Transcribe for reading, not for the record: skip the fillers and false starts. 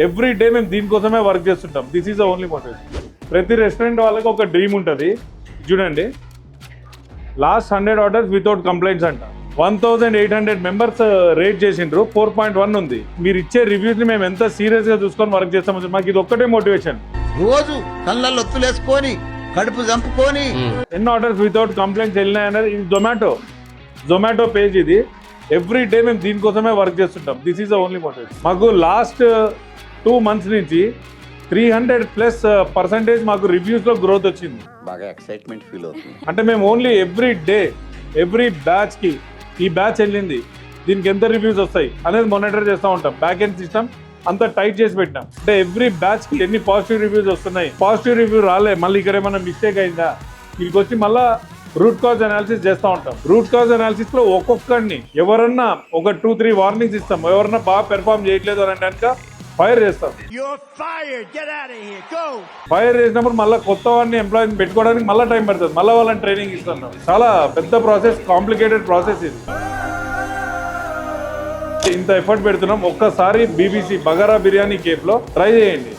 Every day మేము దీనికోసమే work చేస్తుంటాం. This is the only motivation. ప్రతి రెస్టారెంట్ వాళ్ళకి ఒక డ్రీమ్ ఉంటుంది. చూడండి, లాస్ట్ 100 ఆర్డర్స్ వితౌట్ కంప్లైంట్స్ అంట. 1800 మెంబర్స్ రేట్ చేసిండ్రు, 4.1 ఉంది. మీరు ఇచ్చే రివ్యూస్ ని మేము ఎంత సీరియస్ గా చూసుకొని వర్క్ చేస్తామో మాకు ఇది ఒక్కటే మోటివేషన్. రోజు కళ్ళల్లో ఒత్తులేసుకొని కడుపు చంపుకొని ఎన్ని ఆర్డర్స్ వితౌట్ కంప్లైంట్స్ వెళ్ళినాయనేది ఇది జొమాటో పేజ్. ఇది ఎవ్రీ డే మేము దీనికోసమే వర్క్ చేస్తుంటాం. This is the only motivation. మాకు లాస్ట్ 2 months నుంచి 300+% మాకు రివ్యూస్ లో గ్రోత్ వచ్చింది. బాగా ఎక్సైట్మెంట్ ఫీల్ అవుతుంది. అంటే మేము only every day every batch కి ఈ బ్యాచ్ వెళ్ళింది, దీనికి ఎంత రివ్యూస్ వస్తాయి అనేది మానిటర్ చేస్తూ ఉంటాం. బ్యాక్ ఎండ్ సిస్టమ్ అంతా టైట్ చేసి పెట్టినాం. అంటే ఎవ్రీ బ్యాచ్ కి ఎన్ని పాజిటివ్ రివ్యూస్ వస్తున్నాయి, పాజిటివ్ రివ్యూ రాలే, మళ్ళీ ఇక్కడ ఏమైనా మిస్టేక్ అయిందా, వీళ్ళకి వచ్చి మళ్ళా రూట్ కాజ్ అనాలిసిస్ చేస్తూ ఉంటాం. రూట్ కాజ్ అనాలిసిస్ లో ఒక్కొక్కడిని ఎవరన్నా ఒక 2-3 వార్నింగ్స్ ఇస్తాం. ఎవరన్నా బాగా పెర్ఫార్మ్ చేయట్లేదు అని అంటే ఫైర్ చేస్తాం. ఫైర్ చేసినప్పుడు మళ్ళీ కొత్త వాడిని ఎంప్లాయీని పెట్టుకోవడానికి మళ్ళీ టైం పడుతుంది. మళ్ళీ వాళ్ళని ట్రైనింగ్ ఇస్తున్నాం. చాలా పెద్ద ప్రాసెస్, కాంప్లికేటెడ్ ప్రాసెస్ ఇది. ఇంత ఎఫర్ట్ పెడుతున్నాం. ఒక్కసారి BBC బగారా బిర్యానీ కేఫ్ లో ట్రై చేయండి.